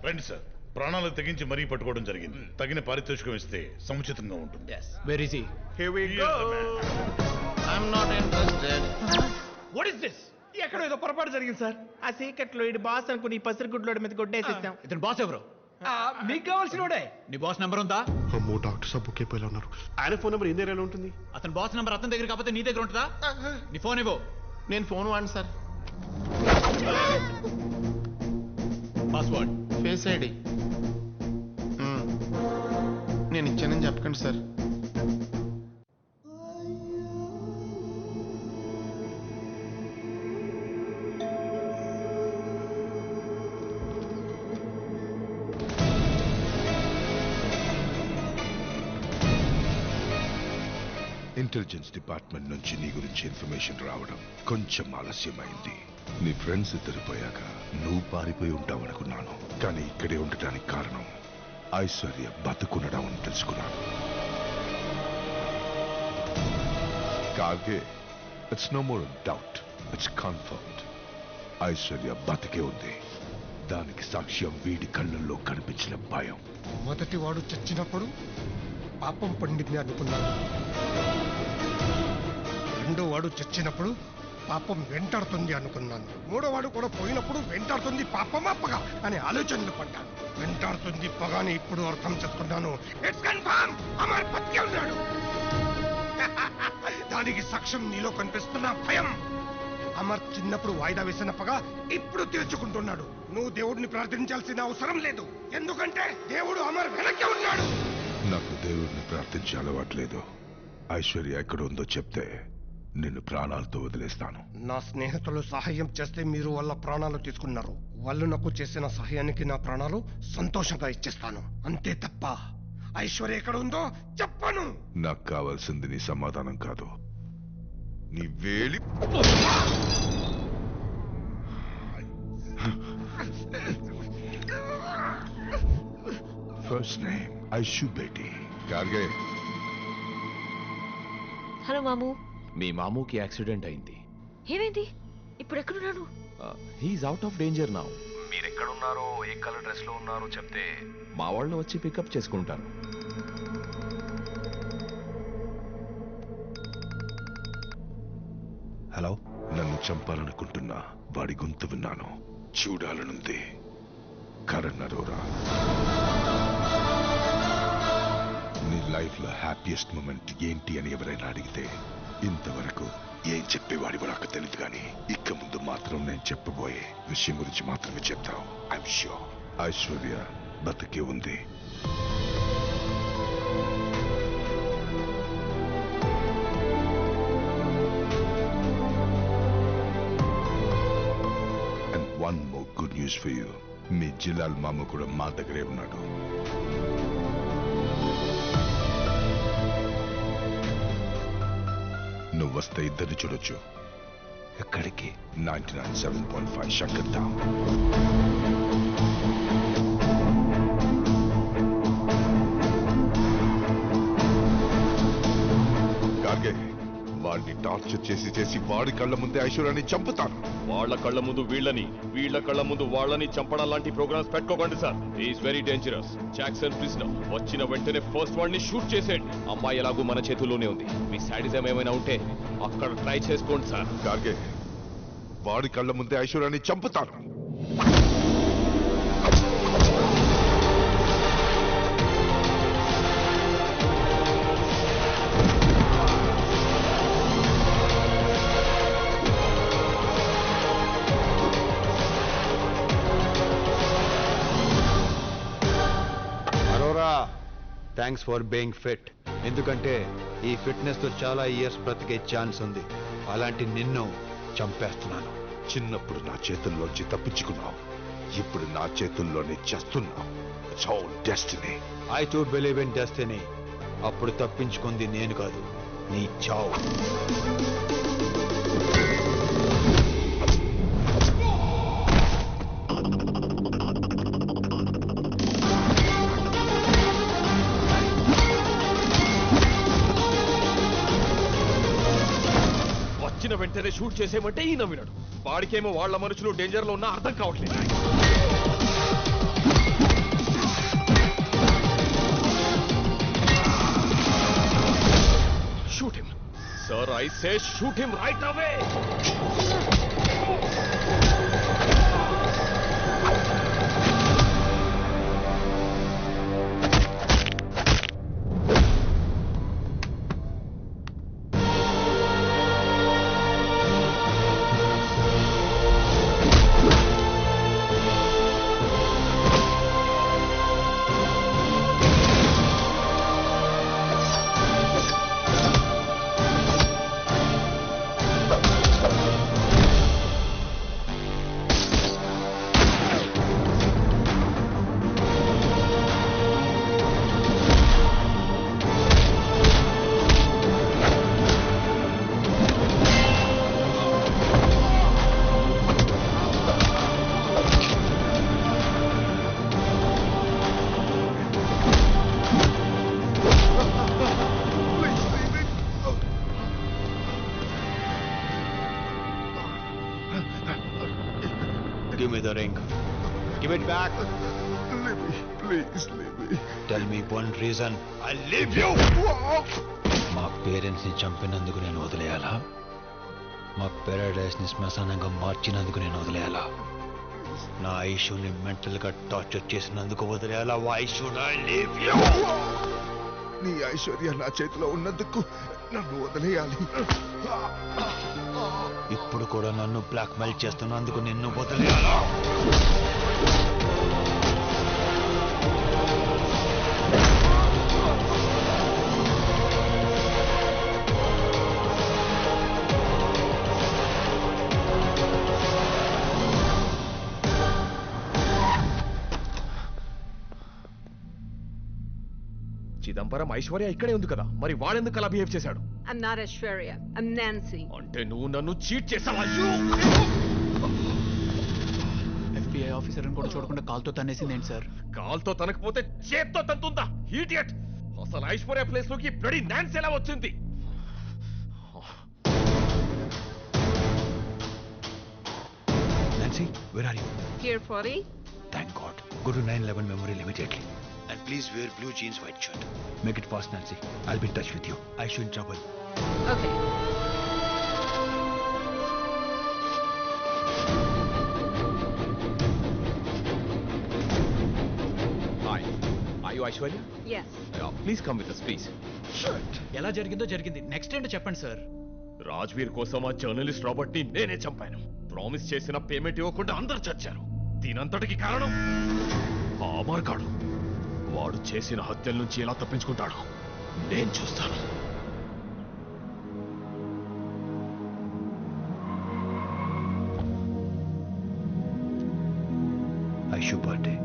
రండి సార్, ప్రాణాలు తెగించి మరీ పట్టుకోవడం జరిగింది. తగిన పారితోషికం ఇస్తే సముచితంగా ఉంటుంది. Where is he? Here we go. I'm not interested. What is this? ఎక్కడో ఏదో పొరపాటు జరిగింది సార్. ఆ సీక్రెట్లో ఇటు బాస్ అనుకుని ఈ పసిరి గుడ్లోడి మీద గుడ్డేసేస్తాం. ఇతను బాస్ ఎవరు? మీకు కావాల్సిన వాడే. నీ బాస్ నెంబర్ ఉందా? అమ్మో డాక్టర్ సాబ్ బుక్ అయిపోయి ఉన్నారు. ఆయన ఫోన్ నెంబర్ ఏం ఏరియాలో ఉంటుంది? అతని బాస్ నెంబర్ అతని దగ్గర కాకపోతే నీ దగ్గర ఉంటుందా? నీ ఫోన్ ఇవ్వు. నేను ఫోన్ వాడిని సార్. పాస్వర్డ్. ఫేస్ ఐడి నేను ఇచ్చానని చెప్పకండి సార్. ఇంటెలిజెన్స్ డిపార్ట్మెంట్ నుంచి నీ గురించి ఇన్ఫర్మేషన్ రావడం కొంచెం ఆలస్యమైంది. నీ ఫ్రెండ్స్ ఇద్దరు పోయాక నువ్వు పారిపోయి ఉంటావనుకున్నాను, కానీ ఇక్కడే ఉండటానికి కారణం ఐశ్వర్య బతుకుండడం అని తెలుసుకున్నాను. కాగే, it's no more doubt, it's confirmed. Aishwarya బతికే ఉంది. దానికి సాక్ష్యం వీడి కళ్ళల్లో కనిపించిన భయం. మొదటి వాడు చచ్చినప్పుడు పాపం పండింది అనుకున్నాను. రెండో వాడు చచ్చినప్పుడు పాపం వెంటాడుతుంది అనుకున్నాను. మూడో వాడు కూడా పోయినప్పుడు వెంటాడుతుంది పాపమా పగ అనే ఆలోచనలు పడ్డాను. వెంటాడుతుంది పగ అని ఇప్పుడు అర్థం చేసుకున్నాను. ఇట్స్ కన్ఫర్మ్, అమర్ బతికే ఉన్నాడు. దానికి సాక్ష్యం నీలో కనిపిస్తున్న భయం. అమర్ చిన్నప్పుడు వాయిదా వేసిన పగ ఇప్పుడు తీర్చుకుంటున్నాడు. నువ్వు దేవుడిని ప్రార్థించాల్సిన అవసరం లేదు, ఎందుకంటే దేవుడు అమర్ వెనక్కి ఉన్నాడు. నాకు దేవుడిని ప్రార్థించే అలవాట్లేదు. ఐశ్వర్య ఎక్కడ ఉందో చెప్తే నిన్ను ప్రాణాలతో వదిలేస్తాను. నా స్నేహితులు సహాయం చేస్తే మీరు వాళ్ళ ప్రాణాలు తీసుకున్నారు. వాళ్ళు నాకు చేసిన సహాయానికి నా ప్రాణాలు సంతోషంగా ఇచ్చేస్తాను, అంతే తప్ప ఐశ్వర్య ఎక్కడ ఉందో చెప్పను. నాకు కావాల్సింది నీ సమాధానం కాదు, నీ వేలి. ఫస్ట్ నేమ్ ఐషు బేటీ. గార్గే. హలో మాము. మీ మామూకి యాక్సిడెంట్ అయింది. ఏమైంది? ఇప్పుడు ఎక్కడున్నాను? He's out of danger now. మీరు ఎక్కడున్నారో, ఏ కలర్ డ్రెస్ లో ఉన్నారో చెప్తే మా వాళ్ళు వచ్చి పికప్ చేసుకుంటారు. హలో. నన్ను చంపాలనుకుంటున్నా వాడి గొంతు విన్నాను, చూడాలనుంది. కరణ్ అరోరా. నీ లైఫ్ లో హ్యాపీయెస్ట్ మూమెంట్ ఏంటి అని ఎవరైనా అడిగితే ఇంతవరకు ఏం చెప్పేవాడి నాకు తెలియదు, కానీ ఇక ముందు మాత్రం నేను చెప్పబోయే విషయం గురించి మాత్రమే చెప్తావు. ఐఎమ్ ష్యూర్ ఐశ్వర్య బతికే ఉంది. And one more good news for you. మీ జిల్లాల మామ కూడా మా దగ్గరే ఉన్నాడు. నువ్వు వస్తే ఇద్దరిని చూడొచ్చు. ఎక్కడికి? 99.7.5 శంకర్ ధామ్. గార్గే, వాడిని టార్చర్ చేసి చేసి వాడి కళ్ళ ముందే ఐశ్వర్యాన్ని చంపుతాను. వాళ్ళ కళ్ళ ముందు వీళ్ళని, వీళ్ళ కళ్ళ ముందు వాళ్ళని చంపడం లాంటి ప్రోగ్రామ్స్ పెట్టుకోకండి sir. Is very dangerous. Jackson prisoner వచ్చిన వెంటనే ఫస్ట్ వాడిని షూట్ చేసేయండి. అమ్మాయి ఎలాగూ మన చేతుల్లోనే ఉంది. మీ సాడిజం ఏమైనా ఉంటే అక్కడ ట్రై చేసుకోండి సార్. గార్గే, వాడి కళ్ళ ముందే ఐశ్వర్యాన్ని చంపుతాను. Thanks for being fit. ఎందుకంటే ఈ ఫిట్నెస్ తో చాలా ఇయర్స్ బ్రతికే ఛాన్స్ ఉంది. అలాంటి నిన్ను చంపేస్తున్నాను. చిన్నప్పుడు నా చేతుల్లోంచి తప్పించుకున్నావు, ఇప్పుడు నా చేతుల్లోనే చేస్తున్నావు. It's all destiny. I to believe in destiny. అప్పుడు తప్పించుకుంది నేను కాదు, నీ చావు. వచ్చిన వెంటనే షూట్ చేసేమంటే ఈయన వినడు. వాడికేమో వాళ్ళ మనుషులు డేంజర్ లో ఉన్నా అర్థం కావట్లేదు. Sir, I say shoot him right away! Give me the ring. Give it back. Leave me, please leave me. Tell me one reason. I'll leave you. మా పేరెంట్స్ ని చంపినందుకు నేను వదిలేయాలా? మా పారడైస్ ని శ్మశానంగా మార్చినందుకు నేను వదిలేయాలా? నా ఐషుని మెంటల్ గా టార్చర్ చేసినందుకు వదిలేయాలా? Why should I leave you? నీ ఐశ్వర్య నా చేతిలో ఉన్నందుకు నన్ను వదిలేయాలి. ఇప్పుడు కూడా నన్ను బ్లాక్మెయిల్ చేస్తున్నందుకు నిన్ను వదిలేయాలా? చిదంబరం ఐశ్వర్య ఇక్కడే ఉంది కదా, మరి వాడెందుకు అలా బిహేవ్ చేశాడు? I'm not Aishwarya. I'm Nancy. అంటే నువ్వు నన్ను చీట్ చేసావా? FBI ఆఫీసర్ కూడా చూడకుండా కాల్తో తన్నేసింది ఏంటి సార్? కాల్తో తనకపోతే చేత్తో తంతుందా? ఇడియట్! అసలు ఐశ్వర్య ప్లేస్ లోకి బ్లడీ నాన్స్ ఎలా వచ్చింది? Nancy, where are you? Here, 40. Thank God. Go to 911 Memorial immediately. And please wear blue jeans, white shirt. Make it fast, Nancy. I'll be in touch with you. I should in trouble. Okay. Hi. Are you Aishwarya? Yes. Please come with us, please. ఎలా జరిగిందో జరిగింది. Next ఏంటో చెప్పండి sir. Rajveer కోసం ఆ journalist Robert ని నేనే చంపాను. ప్రామిస్ చేసిన పేమెంట్ ఇవ్వకుండా అందరూ చచ్చారు. దీనంతటికి కారణం ఆ అమర్గాడు. వాడు చేసిన హత్యల నుంచి ఎలా తప్పించుకుంటాడు నేను చూస్తాను. Aishu birthday.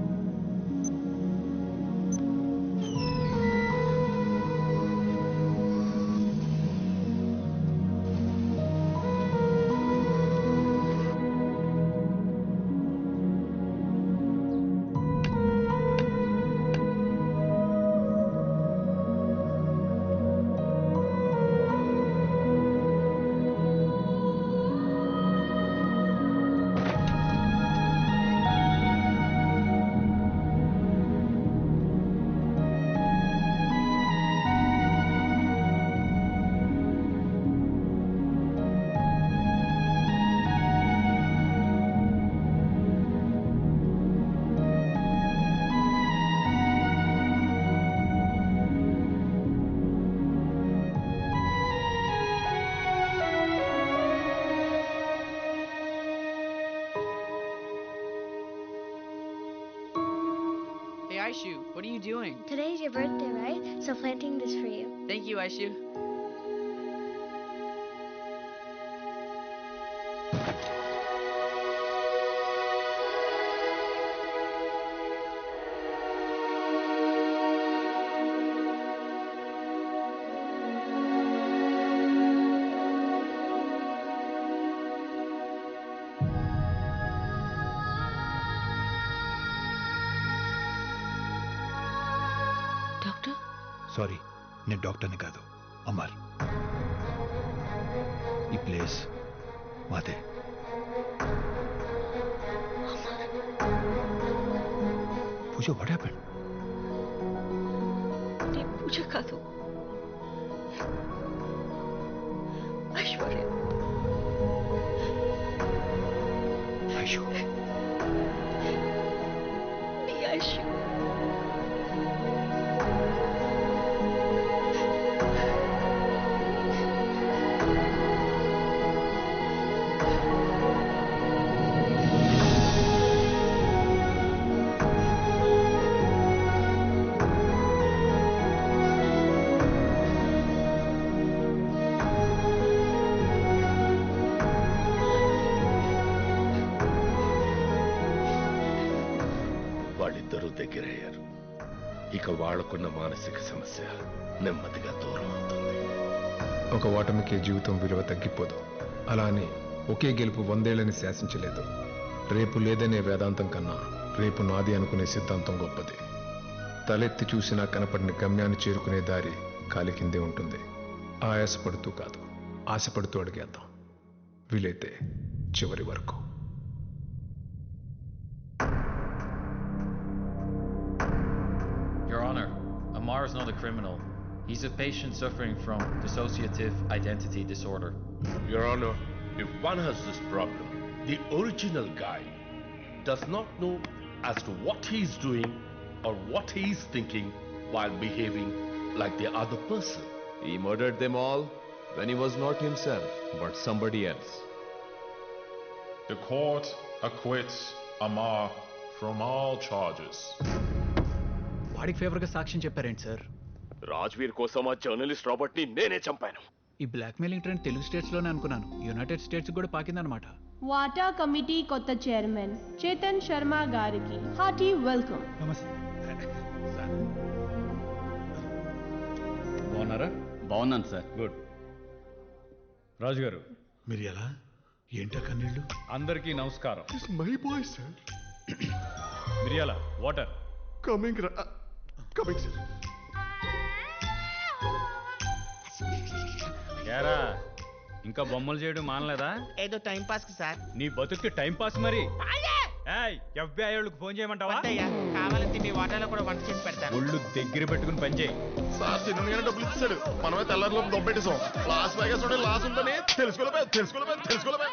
Hey, Aishu, what are you doing? Today's your birthday, right? So planting this for you. Thank you, Aishu. Doctor sorry, నేను డాక్టర్ని కాదు, అమర్. ఈ ప్లేస్ మాదే. పూజ, వాట్ హ్యాపెండ్? నీ పూజ కాదు, ఐషు The issue. వాళ్ళిద్దరూ దగ్గరయ్యారు. ఇక వాళ్లకున్న మానసిక సమస్య నెమ్మదిగా దూరం అవుతుంది. ఒక ఓటమికి జీవితం విలువ తగ్గిపోదు. అలా అని ఒకే గెలుపు 100 ఏళ్లని శాసించలేదు. రేపు లేదనే వేదాంతం కన్నా రేపు నాది అనుకునే సిద్ధాంతం గొప్పది. తలెత్తి చూసినా కనపడిన గమ్యాన్ని చేరుకునే దారి కాలి కిందే ఉంటుంది. ఆయాసపడుతూ కాదు, ఆశపడుతూ అడిగేద్దాం, వీలైతే చివరి వరకు. Your Honor, Amar is not a criminal. He's a patient suffering from dissociative identity disorder. Your Honor, if one has this problem, the original guy does not know as to what he is doing or what he is thinking while behaving like the other person. He murdered them all when he was not himself, but somebody else. The court acquits Amar from all charges. వాడికి ఫేవర్గా సాక్ష్యం చెప్పారేంటి sir? Rajveer కోసం ఆ journalist Robert ని నేనే చంపాను. ఈ blackmailing trend Telugu states లోనే అనుకున్నాను, యునైటెడ్ స్టేట్స్ కూడా పాకిందనమాట. వాటా కమిటీ కొత్త చైర్మన్ చేతన్ శర్మ గారికి హార్టీ వెల్కమ్. బాగున్నారా? బాగున్నాను సార్. గుడ్. రాజు గారు మీరు ఎలా? ఏంటా కన్నీళ్ళు? అందరికీ నమస్కారం. My boy sir. మిరియాల వాటర్ కమింగ్ సార్. యారా ఇంకా బొమ్మలు చేయడం మానలేదా? ఏదో టైం పాస్ కి సార్. నీ బతుక్కి టైం పాస్ మరి. FBI వాళ్ళకి ఫోన్ చేయమంటావా? కావాలంటే మీ వాటాలో కూడా వంట చేసి పెడతాను. ఒళ్ళు దగ్గర పెట్టుకుని పని చేయి. సార్ చిన్నగానే డబ్బులు ఇచ్చాడు, మనమే తెల్లారిలో దొబ్బెట్టేసాం. లాస్ వేగాస్ లాస్ ఉందని తెలుసుకోలేకపోయా.